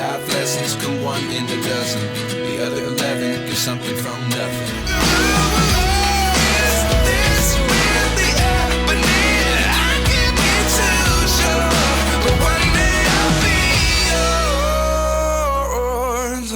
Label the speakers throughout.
Speaker 1: 5 lessons come 1 in a dozen. The other 11 get something from nothing. This will be happening. I can't be too sure, but one day I'll be yours.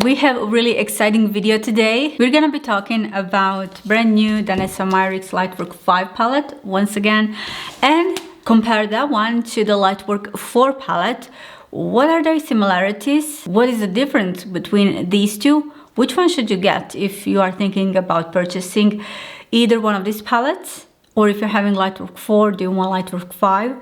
Speaker 2: We have a really exciting video today. We're gonna be talking about brand new Danessa Myricks Lightwork 5 palette once again, and compare that one to the Lightwork 4 palette. What are their similarities? What is the difference between these two? Which one should you get if you are thinking about purchasing either one of these palettes? Or if you're having Lightwork 4, do you want Lightwork 5?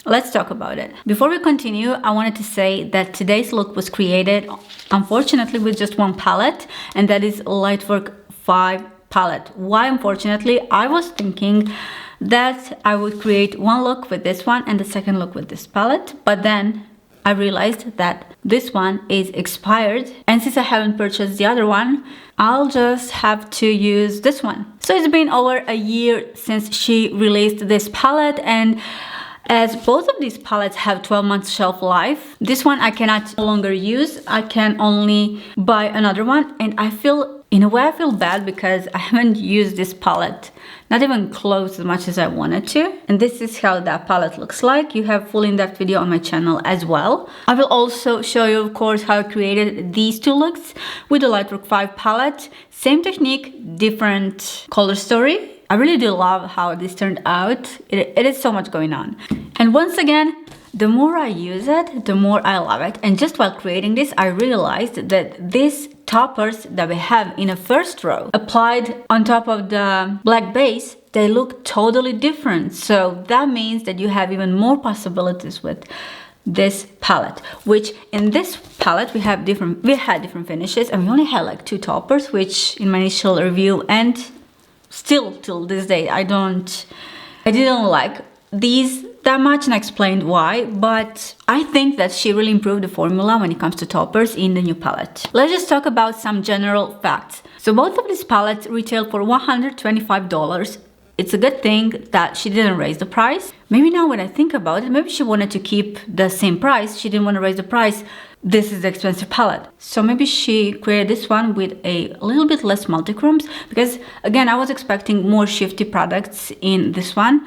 Speaker 2: Let's talk about it. Before we continue, I wanted to say that today's look was created, unfortunately, with just one palette, and that is Lightwork 5 palette. Why unfortunately? I was thinking that I would create one look with this one and the second look with this palette, but then I realized that this one is expired, and since I haven't purchased the other one, I'll just have to use this one. So it's been over a year since she released this palette, and as both of these palettes have 12 months shelf life, this one I cannot no longer use. I can only buy another one, and I feel, in a way, I feel bad because I haven't used this palette, not even close as much as I wanted to. And this is how that palette looks like. You have full in-depth video on my channel as well. I will also show you, of course, how I created these two looks with the Lightwork 5 palette. Same technique, different color story. I really do love how this turned out. It is so much going on. And once again, the more I use it, the more I love it. And just while creating this, I realized that these toppers that we have in a first row, applied on top of the black base, they look totally different. So that means that you have even more possibilities with this palette, which in this palette we had different finishes, and we only had like 2 toppers, which in my initial review and still till this day I didn't like these that much, and I explained why, but I think that she really improved the formula when it comes to toppers in the new palette. Let's just talk about some general facts. So both of these palettes retail for $125. It's a good thing that she didn't raise the price. Maybe now when I think about it, maybe she wanted to keep the same price. She didn't want to raise the price. This is the expensive palette. So maybe she created this one with a little bit less multichromes, because again, I was expecting more shifty products in this one.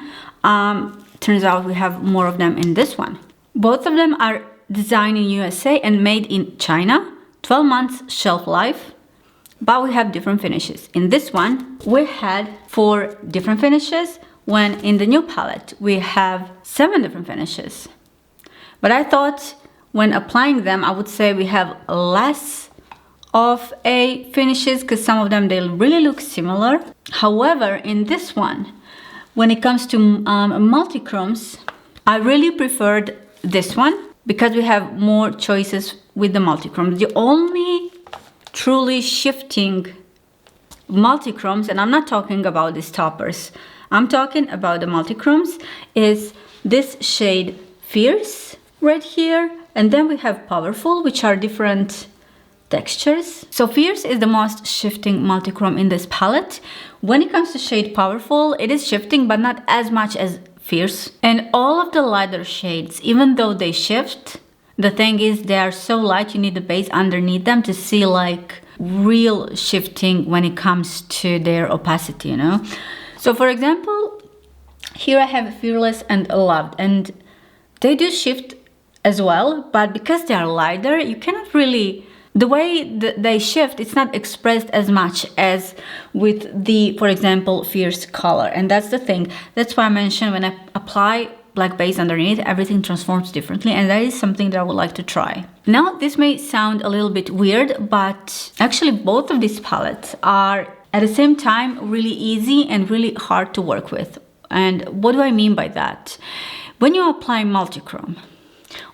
Speaker 2: Turns out we have more of them in this one. Both of them are designed in USA and made in China. 12 months shelf life. But we have different finishes. In this one, we had 4 different finishes, when in the new palette, we have 7 different finishes. But I thought when applying them, I would say we have less of a finishes, because some of them, they really look similar. However, in this one, when it comes to multichromes, I really preferred this one because we have more choices with the multichromes. The only truly shifting multichromes, and I'm not talking about these toppers, I'm talking about the multichromes, is this shade Fierce right here, and then we have Powerful, which are different textures. So Fierce is the most shifting multichrome in this palette. When it comes to shade Powerful, it is shifting, but not as much as Fierce. And all of the lighter shades, even though they shift, the thing is they are so light, you need the base underneath them to see like real shifting when it comes to their opacity, you know? So for example, here I have Fearless and Loved, and they do shift as well, but because they are lighter, you cannot really, the way that they shift, it's not expressed as much as with the, for example, Fierce color. And that's the thing. That's why I mentioned when I apply black base underneath, everything transforms differently, and that is something that I would like to try. Now, this may sound a little bit weird, but actually both of these palettes are at the same time really easy and really hard to work with. And what do I mean by that? When you apply multichrome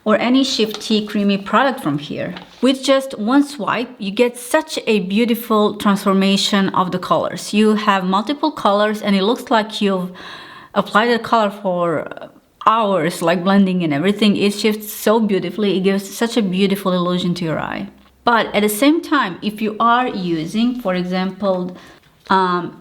Speaker 2: or any shifty creamy product from here, with just one swipe, you get such a beautiful transformation of the colors. You have multiple colors and it looks like you've applied the color for hours, like blending and everything. It shifts so beautifully. It gives such a beautiful illusion to your eye. But at the same time, if you are using, for example,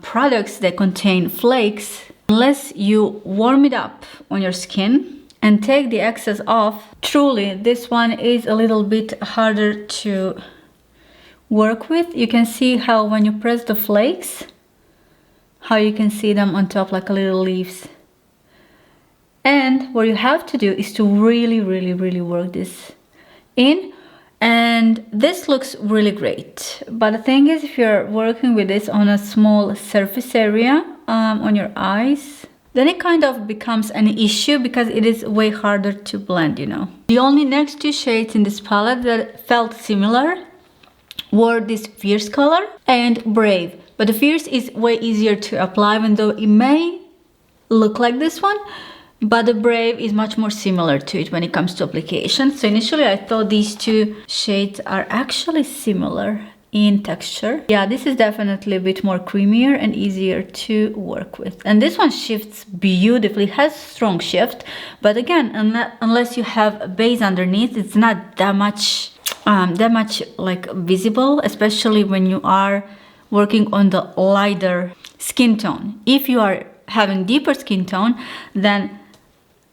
Speaker 2: products that contain flakes, unless you warm it up on your skin, and take the excess off, truly this one is a little bit harder to work with. You can see how when you press the flakes, how you can see them on top like little leaves. And what you have to do is to really work this in, and this looks really great. But the thing is, if you're working with this on a small surface area on your eyes, then it kind of becomes an issue because it is way harder to blend, you know. The only next two shades in this palette that felt similar were this Fierce color and Brave. But the Fierce is way easier to apply, even though it may look like this one. But the Brave is much more similar to it when it comes to application. So initially I thought these two shades are actually similar in texture. Yeah, this is definitely a bit more creamier and easier to work with. And this one shifts beautifully, has strong shift. But again, unless you have a base underneath, it's not that much like visible, especially when you are working on the lighter skin tone. If you are having deeper skin tone, then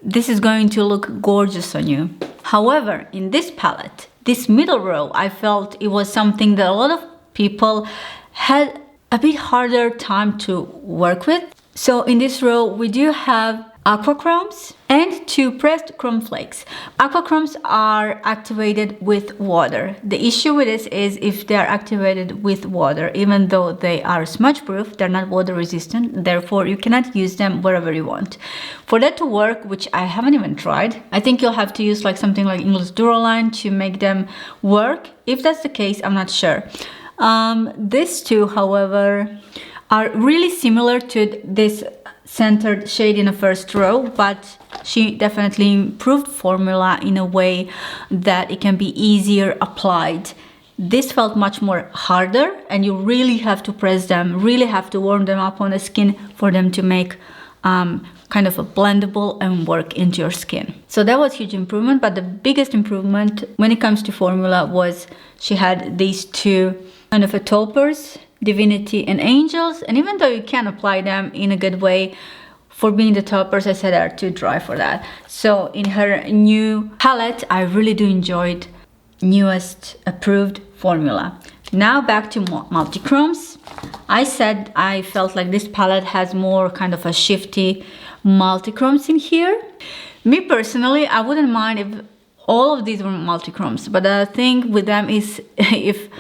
Speaker 2: this is going to look gorgeous on you. However, in this palette, this middle row, I felt it was something that a lot of people had a bit harder time to work with. So in this row, we do have aqua chromes and two pressed chrome flakes. Aqua chromes are activated with water. The issue with this is if they are activated with water, even though they are smudge proof, they're not water resistant, therefore you cannot use them wherever you want. For that to work, which I haven't even tried, I think you'll have to use like something like English Duraline to make them work. If that's the case, I'm not sure. These two, however, are really similar to this centered shade in the first row, but she definitely improved formula in a way that it can be easier applied. This felt much more harder, and you really have to press them, really have to warm them up on the skin for them to make kind of a blendable and work into your skin. So that was huge improvement, but the biggest improvement when it comes to formula was she had these two kind of a toppers, Divinity and Angels, and even though you can apply them in a good way, for being the toppers, I said they are too dry for that. So in her new palette, I really do enjoyed newest approved formula. Now back to multi-chromes. I said I felt like this palette has more kind of a shifty multi-chromes in here. Me personally, I wouldn't mind if all of these were multi-chromes, but the thing with them is if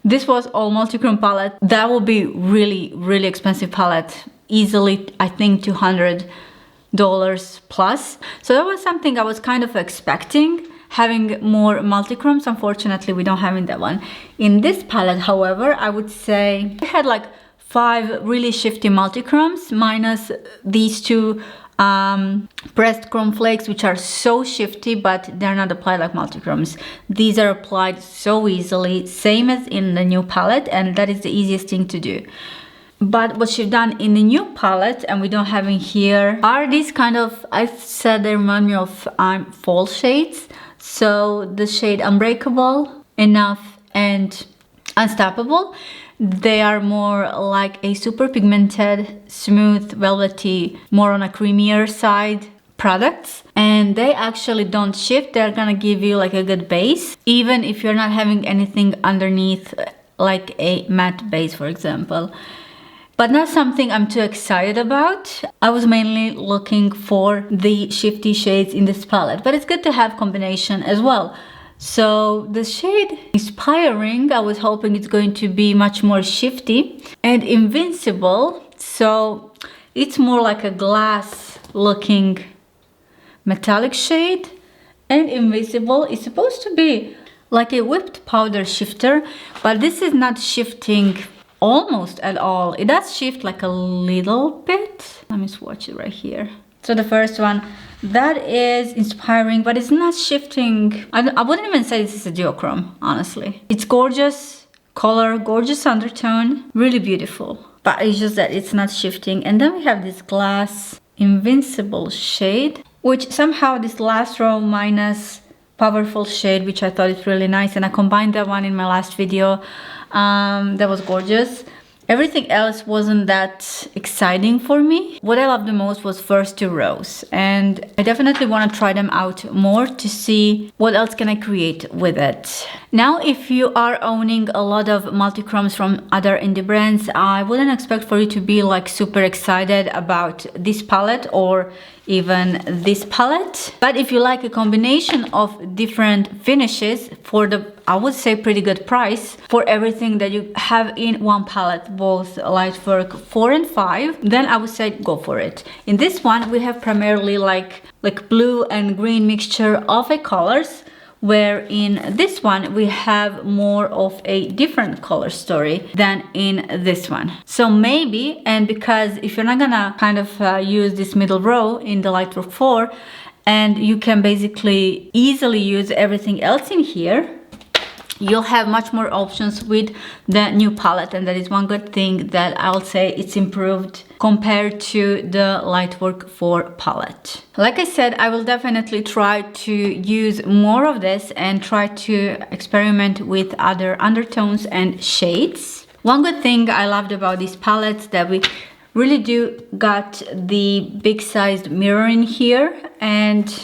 Speaker 2: this was all multi-chrome palette, that would be really expensive palette. Easily, I think $200 plus. So that was something I was kind of expecting, having more multi-chromes. Unfortunately, we don't have in that one. In this palette, however, I would say I had like 5 really shifty multi-chromes minus these two pressed chrome flakes, which are so shifty, but they're not applied like multi-chromes. These are applied so easily, same as in the new palette, and that is the easiest thing to do. But what she's done in the new palette, and we don't have in here, are these kind of, I said they remind me of fall shades. So the shade Unbreakable, Enough, and Unstoppable. They are more like a super pigmented, smooth, velvety, more on a creamier side products, and they actually don't shift. They're gonna give you like a good base, even if you're not having anything underneath, like a matte base, for example. But not something I'm too excited about. I was mainly looking for the shifty shades in this palette, but it's good to have combination as well. So the shade Inspiring, I was hoping it's going to be much more shifty, and Invincible, so it's more like a glass looking metallic shade, and Invisible is supposed to be like a whipped powder shifter, but this is not shifting almost at all. It does shift like a little bit. Let me swatch it right here. So the first one, that is Inspiring, but it's not shifting. I wouldn't even say this is a duochrome, honestly. It's gorgeous color, gorgeous undertone, really beautiful, but it's just that it's not shifting. And then we have this glass Invincible shade, which somehow this last row minus Powerful shade, which I thought is really nice, and I combined that one in my last video. That was gorgeous. Everything else wasn't that exciting for me. What I loved the most was first 2 rows, and I definitely want to try them out more to see what else can I create with it. Now, if you are owning a lot of multi-chromes from other indie brands, I wouldn't expect for you to be like super excited about this palette or even this palette. But if you like a combination of different finishes for the, I would say, pretty good price for everything that you have in one palette, both Lightwork 4 and 5, then I would say go for it. In this one, we have primarily like blue and green mixture of a colors, where in this one we have more of a different color story than in this one. So maybe, and because if you're not gonna kind of use this middle row in the Lightwork 4, and you can basically easily use everything else in here, you'll have much more options with the new palette, and that is one good thing that I'll say it's improved compared to the Lightwork 4 palette. Like I said, I will definitely try to use more of this and try to experiment with other undertones and shades. One good thing I loved about these palettes that we really do got the big sized mirror in here, and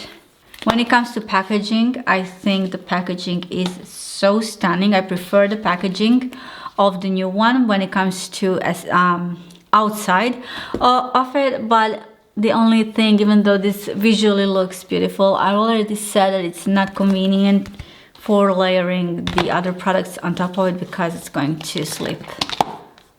Speaker 2: when it comes to packaging, I think the packaging is so stunning. I prefer the packaging of the new one when it comes to outside of it, but the only thing, even though this visually looks beautiful, I already said that it's not convenient for layering the other products on top of it because it's going to slip.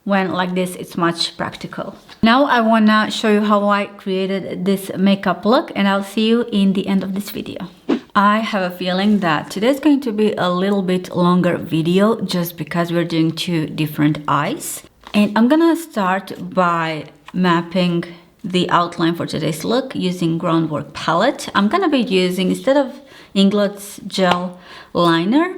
Speaker 2: When like this, it's much practical. Now I wanna show you how I created this makeup look, and I'll see you in the end of this video. I have a feeling that today's going to be a little bit longer video just because we're doing 2 different eyes. And I'm gonna start by mapping the outline for today's look using Groundwork palette. I'm gonna be using, instead of Inglots gel liner,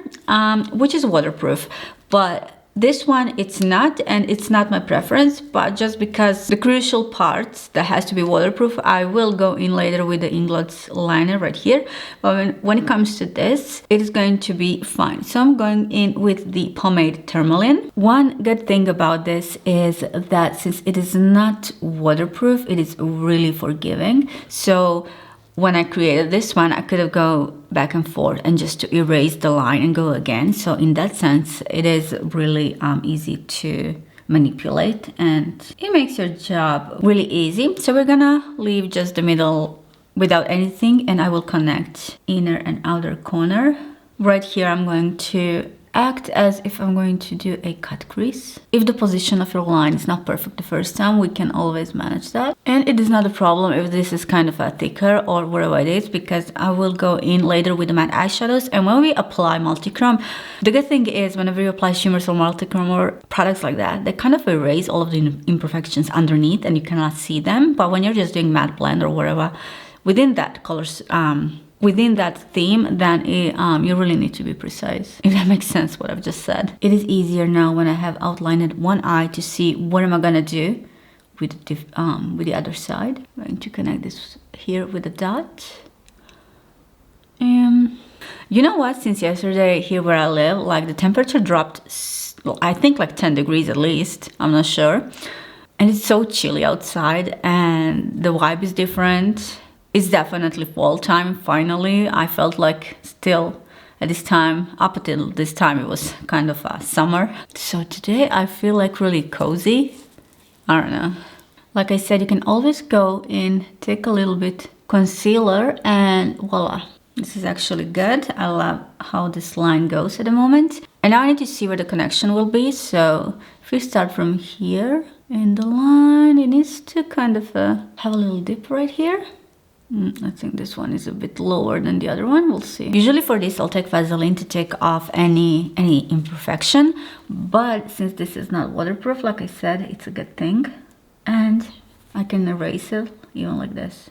Speaker 2: which is waterproof, but this one, it's not, and it's not my preference, but just because the crucial parts that has to be waterproof, I will go in later with the Inglots liner right here. But when it comes to this, it is going to be fine. So I'm going in with the pomade Tourmaline. One good thing about this is that since it is not waterproof, it is really forgiving. So when I created this one, I could have go back and forth and just to erase the line and go again. So in that sense, it is really easy to manipulate, and it makes your job really easy. So we're gonna leave just the middle without anything, and I will connect inner and outer corner. Right here, I'm going to act as if I'm going to do a cut crease. If the position of your line is not perfect the first time, we can always manage that. And it is not a problem if this is kind of a thicker or whatever it is, because I will go in later with the matte eyeshadows. And when we apply multi-chrome, the good thing is whenever you apply shimmers or multi-chrome or products like that, they kind of erase all of the imperfections underneath and you cannot see them. But when you're just doing matte blend or whatever, within that colors, within that theme, then you really need to be precise, if that makes sense what I've just said. It is easier now when I have outlined one eye to see what am I gonna do with the other side. I'm going to connect this here with a dot. You know what, since yesterday here where I live, like the temperature dropped, I think like 10 degrees at least, I'm not sure, and it's so chilly outside and the vibe is different. It's definitely fall time, finally. I felt like still at this time, up until this time, it was kind of summer. So today I feel like really cozy. I don't know. Like I said, you can always go in, take a little bit concealer, and voila. This is actually good. I love how this line goes at the moment. And now I need to see where the connection will be. So if we start from here in the line, it needs to kind of have a little dip right here. I think this one is a bit lower than the other one. We'll see. Usually for this, I'll take Vaseline to take off any imperfection. But since this is not waterproof, like I said, it's a good thing. And I can erase it even like this.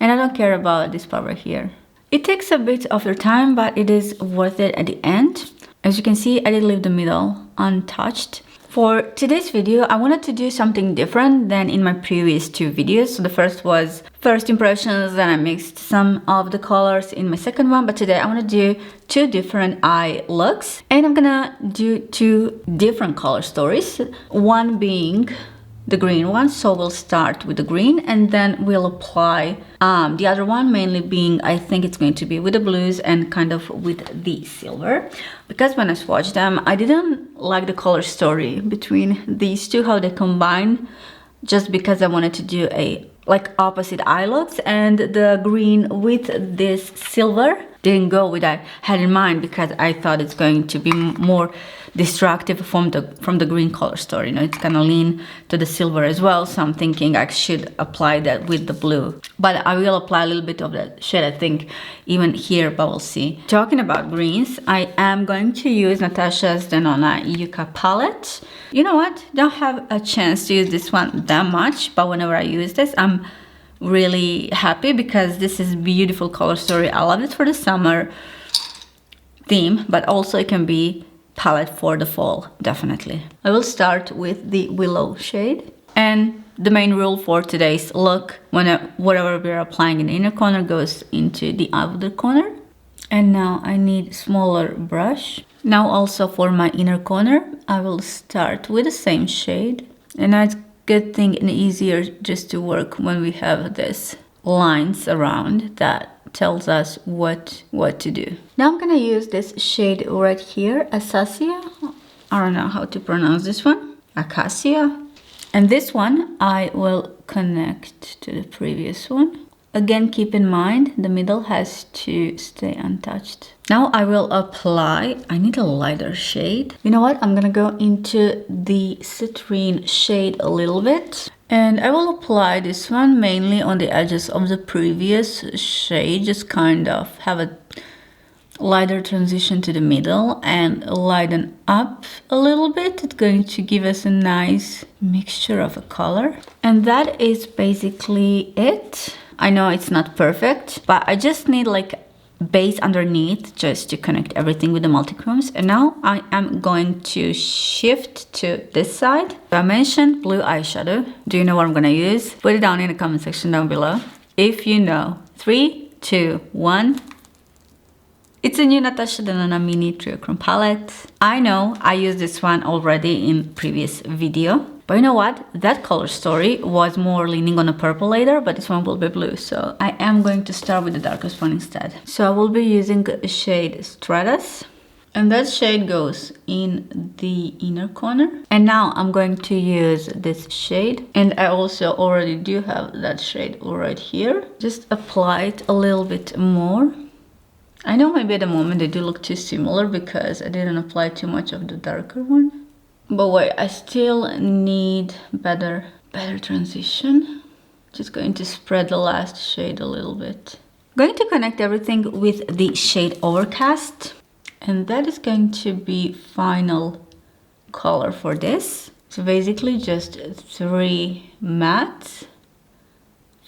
Speaker 2: And I don't care about this part right here. It takes a bit of your time, but it is worth it at the end. As you can see, I did leave the middle untouched. For today's video, I wanted to do something different than in my previous two videos. So the first was first impressions, then I mixed some of the colors in my second one. But today I want to do two different eye looks. And I'm gonna do two different color stories. One being the green one, so we'll start with the green and then we'll apply the other one, mainly being, I think it's going to be with the blues and kind of with the silver, because when I swatched them I didn't like the color story between these two, how they combine, just because I wanted to do a like opposite eye looks, and the green with this silver didn't go with I had in mind, because I thought it's going to be more distractive from the green color story. You know, it's gonna lean to the silver as well, so I'm thinking I should apply that with the blue. But I will apply a little bit of that shade, I think, even here, but we'll see. Talking about greens, I am going to use Natasha's Danessa Yucca palette. You know what? Don't have a chance to use this one that much, but whenever I use this, I'm really happy because this is beautiful color story. I love it for the summer theme, but also it can be palette for the fall, definitely. I will start with the Willow shade, and the main rule for today's look, whatever we're applying in the inner corner goes into the outer corner. And now I need smaller brush. Now also for my inner corner, I will start with the same shade, and it's a good thing and easier just to work when we have this lines around that tells us what to do. Now I'm gonna use this shade right here, Acacia. I don't know how to pronounce this one. Acacia. And this one I will connect to the previous one. Again, keep in mind the middle has to stay untouched. Now I will apply, I need a lighter shade. You know what? I'm gonna go into the citrine shade a little bit. And I will apply this one mainly on the edges of the previous shade, just kind of have a lighter transition to the middle and lighten up a little bit. It's going to give us a nice mixture of a color. And that is basically it. I know it's not perfect, but I just need like base underneath just to connect everything with the multichromes. And now I am going to shift to this side. I mentioned blue eyeshadow. Do you know what I'm gonna use? Put it down in the comment section down below if you know. 3, 2, 1. It's a new Natasha Danessa Mini Triochrome palette. I know I used this one already in previous video, but you know what? That color story was more leaning on a purple later, but this one will be blue. So I am going to start with the darkest one instead. So I will be using the shade Stratus, and that shade goes in the inner corner. And now I'm going to use this shade, and I also already do have that shade right here. Just apply it a little bit more. I know maybe at the moment they do look too similar because I didn't apply too much of the darker one. But wait, I still need better transition. Just going to spread the last shade a little bit. Going to connect everything with the shade Overcast. And that is going to be final color for this. So basically just 3 mattes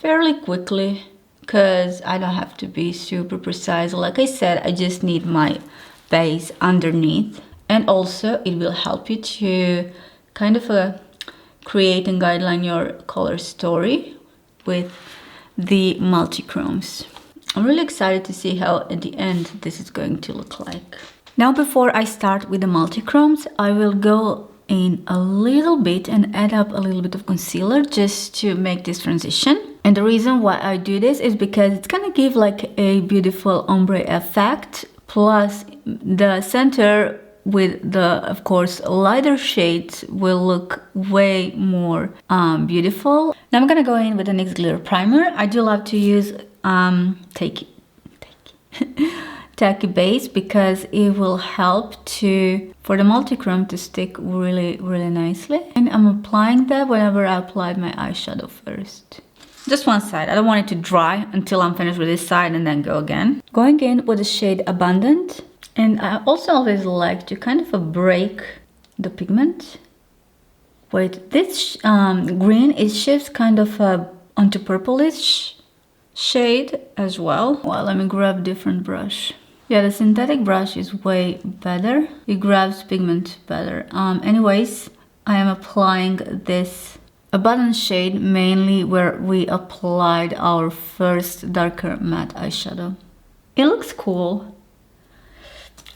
Speaker 2: fairly quickly, because I don't have to be super precise. Like I said, I just need my base underneath. And also it will help you to kind of create and guideline your color story with the multichromes. I'm really excited to see how at the end this is going to look like. Now before I start with the multichromes, I will go in a little bit and add up a little bit of concealer just to make this transition. And the reason why I do this is because it's gonna give like a beautiful ombre effect, plus the center with the, of course, lighter shades will look way more beautiful. Now I'm gonna go in with the NYX Glitter Primer. I do love to use tacky base because it will help for the multichrome to stick really nicely. And I'm applying that whenever I applied my eyeshadow first. Just one side. I don't want it to dry until I'm finished with this side and then go again. Going in with the shade Abundant. And I also always like to kind of break the pigment. With this green, it shifts kind of onto purplish shade as well. Well, let me grab different brush. Yeah, the synthetic brush is way better. It grabs pigment better. Anyways, I am applying this a button shade mainly where we applied our first darker matte eyeshadow. It looks cool.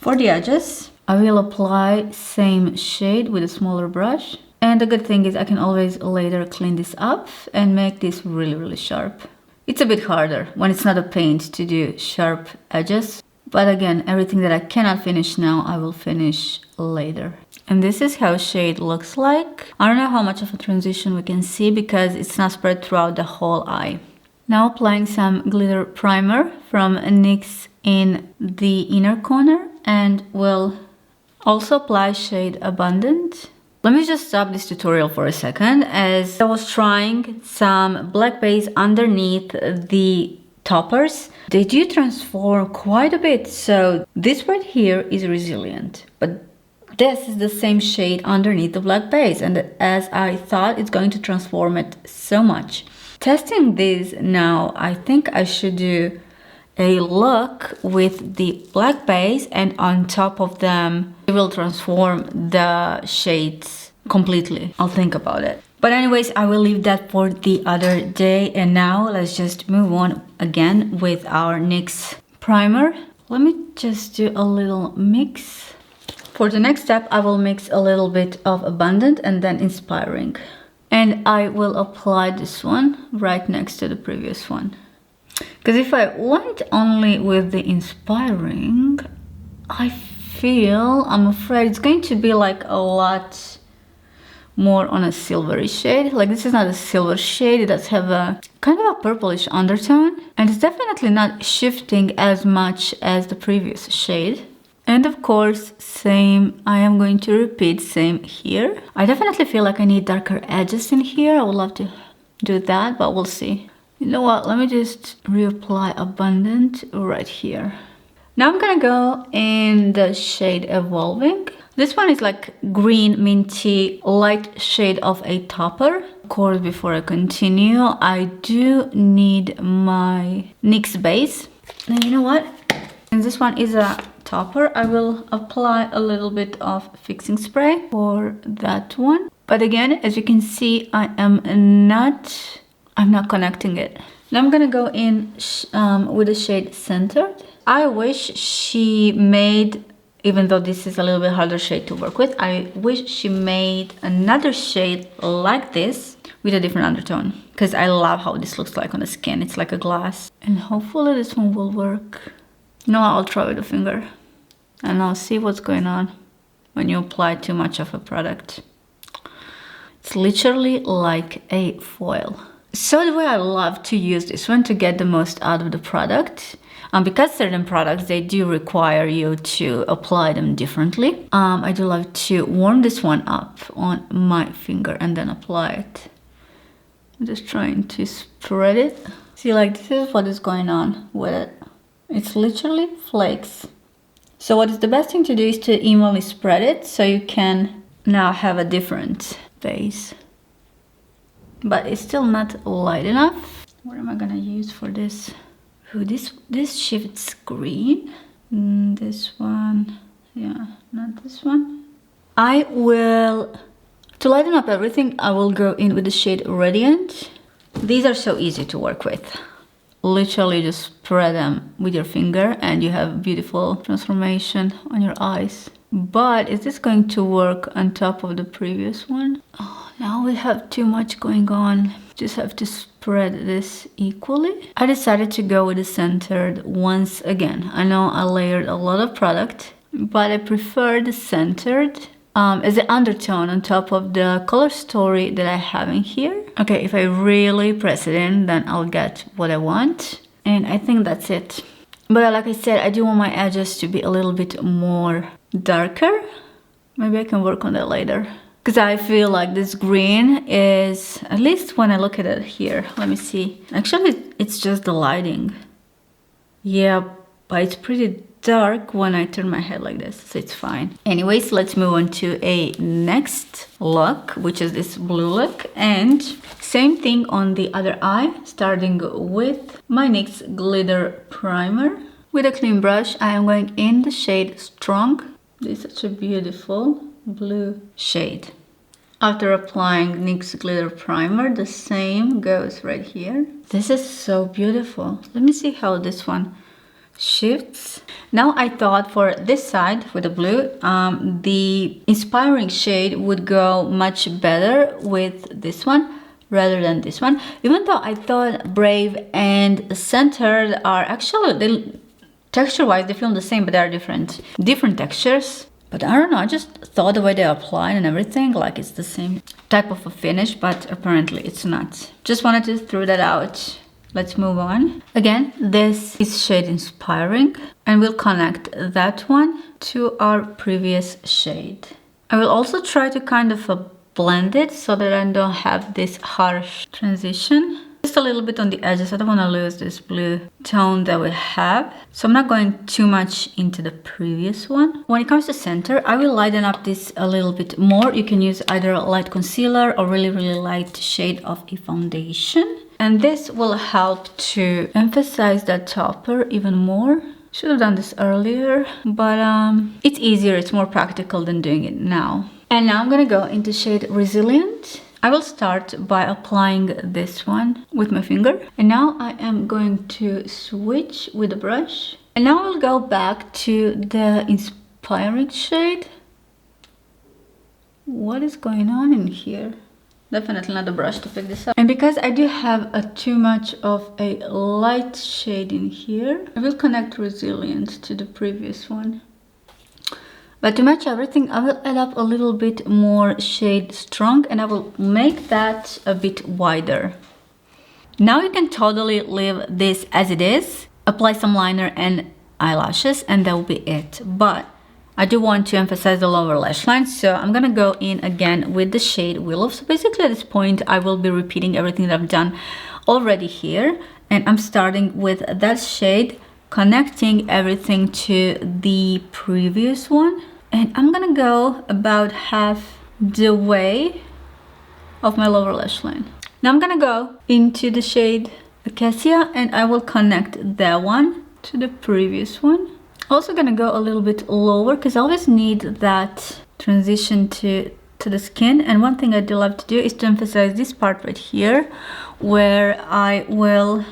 Speaker 2: For the edges, I will apply same shade with a smaller brush. And the good thing is I can always later clean this up and make this really sharp. It's a bit harder when it's not a paint to do sharp edges. But again, everything that I cannot finish now, I will finish later. And this is how shade looks like. I don't know how much of a transition we can see because it's not spread throughout the whole eye. Now applying some glitter primer from NYX in the inner corner, and we'll also apply shade Abundant. Let me just stop this tutorial for a second as I was trying some black base underneath the toppers. They do transform quite a bit, so this right here is resilient, but this is the same shade underneath the black base, and as I thought, it's going to transform it so much. Testing this now, I think I should do a look with the black base, and on top of them, it will transform the shades completely. I'll think about it. But anyways, I will leave that for the other day, and now let's just move on again with our NYX primer. Let me just do a little mix. For the next step, I will mix a little bit of Abundant and then Inspiring. And I will apply this one right next to the previous one. Because if I went only with the Inspiring, I'm afraid it's going to be like a lot more on a silvery shade. Like this is not a silver shade, it does have a kind of a purplish undertone. And it's definitely not shifting as much as the previous shade. And of course, same, I am going to repeat same here. I definitely feel like I need darker edges in here. I would love to do that, but we'll see. You know what, let me just reapply Abundant right here. Now I'm gonna go in the shade Evolving. This one is like green minty light shade of a topper. Of course, before I continue, I do need my NYX base. And you know what? And this one is a topper. I will apply a little bit of fixing spray for that one. But again, as you can see, I'm not connecting it. Now I'm gonna go in with the shade Centered. I wish she made, even though this is a little bit harder shade to work with, I wish she made another shade like this with a different undertone, because I love how this looks like on the skin. It's like a glass, and hopefully this one will work. No, I'll try with a finger and I'll see what's going on when you apply too much of a product. It's literally like a foil. So the way I love to use this one to get the most out of the product, because certain products, they do require you to apply them differently. I do love to warm this one up on my finger and then apply it. I'm just trying to spread it. See, like this is what is going on with it. It's literally flakes. So what is the best thing to do is to evenly spread it so you can now have a different base. But it's still not light enough. What am I gonna use for this? Ooh, this shifts green. This one, yeah, not this one. To lighten up everything, I will go in with the shade Radiant. These are so easy to work with. Literally just spread them with your finger and you have beautiful transformation on your eyes. But is this going to work on top of the previous one? Oh, now we have too much going on. Just have to spread this equally. I decided to go with the Centered once again. I know I layered a lot of product, but I prefer the Centered as an undertone on top of the color story that I have in here. Okay, if I really press it in, then I'll get what I want. And I think that's it. But like I said, I do want my edges to be a little bit more darker. Maybe I can work on that later. Because I feel like this green is, at least when I look at it here, let me see. Actually, it's just the lighting. Yeah, but it's pretty dark when I turn my head like this, so it's fine. Anyways, let's move on to a next look, which is this blue look. And same thing on the other eye, starting with my NYX glitter primer. With a clean brush, I am going in the shade Strong. This is such a beautiful blue shade. After applying NYX glitter primer, the same goes right here. This is so beautiful. Let me see how this one shifts. Now I thought for this side with the blue, the inspiring shade would go much better with this one rather than this one. Even though I thought Brave and Centered are actually, texture-wise, they feel the same, but they are different textures. But I don't know, I just thought the way they apply and everything, like it's the same type of a finish, but apparently it's not. Just wanted to throw that out. Let's move on. Again, this is shade Inspiring, and we'll connect that one to our previous shade. I will also try to kind of blend it so that I don't have this harsh transition. Just a little bit on the edges. I don't want to lose this blue tone that we have. So I'm not going too much into the previous one. When it comes to center, I will lighten up this a little bit more. You can use either a light concealer or really light shade of a foundation. And this will help to emphasize that topper even more. Should have done this earlier, but it's easier, it's more practical than doing it now. And now I'm gonna go into shade Resilient. I will start by applying this one with my finger. And now I am going to switch with the brush. And now I'll go back to the Inspiring shade. What is going on in here? Definitely not the brush to pick this up. And because I do have too much of a light shade in here, I will connect Resilient to the previous one. But to match everything, I will add up a little bit more shade Strong, and I will make that a bit wider. Now you can totally leave this as it is, apply some liner and eyelashes, and that will be it. But I do want to emphasize the lower lash line, so I'm gonna go in again with the shade Willow. So basically at this point, I will be repeating everything that I've done already here, and I'm starting with that shade, connecting everything to the previous one. And I'm gonna go about half the way of my lower lash line. Now I'm gonna go into the shade Acacia, and I will connect that one to the previous one. Also gonna go a little bit lower because I always need that transition to the skin. And one thing I do love to do is to emphasize this part right here where I will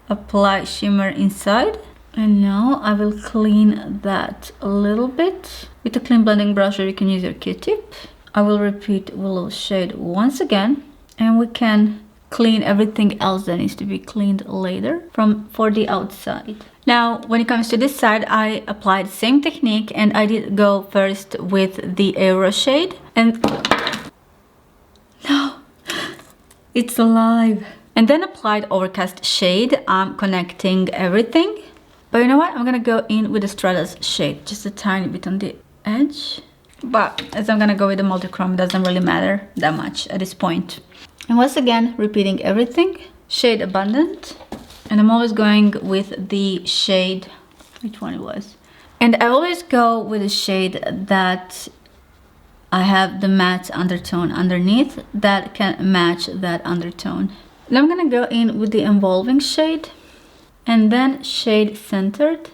Speaker 2: apply shimmer inside. And now I will clean that a little bit with a clean blending brush, or you can use your Q-tip. I will repeat Willow shade once again, and we can clean everything else that needs to be cleaned later for the outside. Now, when it comes to this side, I applied the same technique, and I did go first with the Aero shade. And no, it's alive. And then applied Overcast shade. I'm connecting everything. But you know what? I'm gonna go in with the Stratus shade, just a tiny bit on the edge. But as I'm gonna go with the multi-chrome, it doesn't really matter that much at this point. And once again, repeating everything. Shade Abundant. And I'm always going with the shade, which one it was? And I always go with a shade that I have the matte undertone underneath that can match that undertone. Now I'm gonna go in with the Involving shade, and then shade Centered.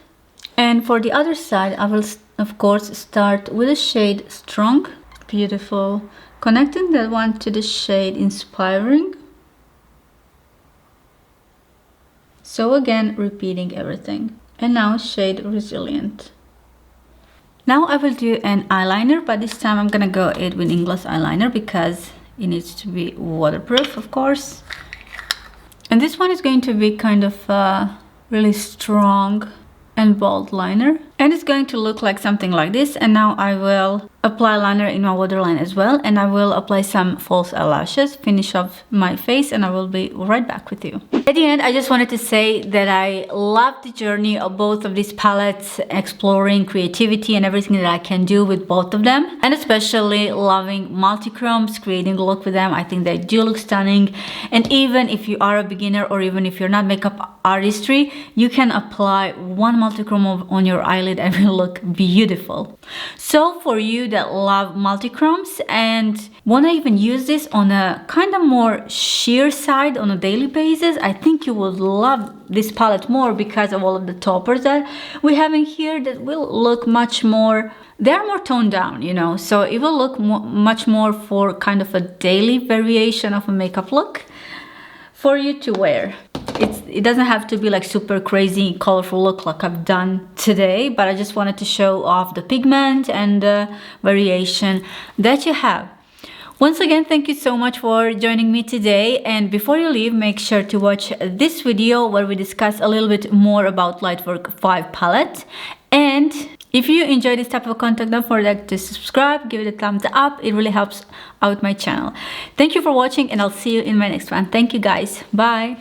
Speaker 2: And for the other side, I will of course start with a shade Strong. Beautiful. Connecting that one to the shade Inspiring. So again, repeating everything. And now shade Resilient. Now I will do an eyeliner, but this time I'm gonna go in with Inglass eyeliner because it needs to be waterproof, of course. And this one is going to be kind of a really strong and bold liner. And it's going to look like something like this. And now I will apply liner in my waterline as well. And I will apply some false eyelashes, finish off my face, and I will be right back with you. At the end, I just wanted to say that I love the journey of both of these palettes, exploring creativity and everything that I can do with both of them. And especially loving multi-chromes, creating a look with them. I think they do look stunning. And even if you are a beginner, or even if you're not makeup artistry, you can apply one multi-chrome on your eyelid it and will look beautiful. So for you that love multi-chromes and want to even use this on a kind of more sheer side on a daily basis, I think you will love this palette more because of all of the toppers that we have in here that will look much more, they're more toned down, you know, so it will look much more for kind of a daily variation of a makeup look for you to wear. It doesn't have to be like super crazy colorful look like I've done today, but I just wanted to show off the pigment and the variation that you have. Once again, thank you so much for joining me today, and before you leave, make sure to watch this video where we discuss a little bit more about Lightwork 5 palette. And if you enjoy this type of content, don't forget to subscribe, give it a thumbs up, it really helps out my channel. Thank you for watching, and I'll see you in my next one. Thank you guys, bye.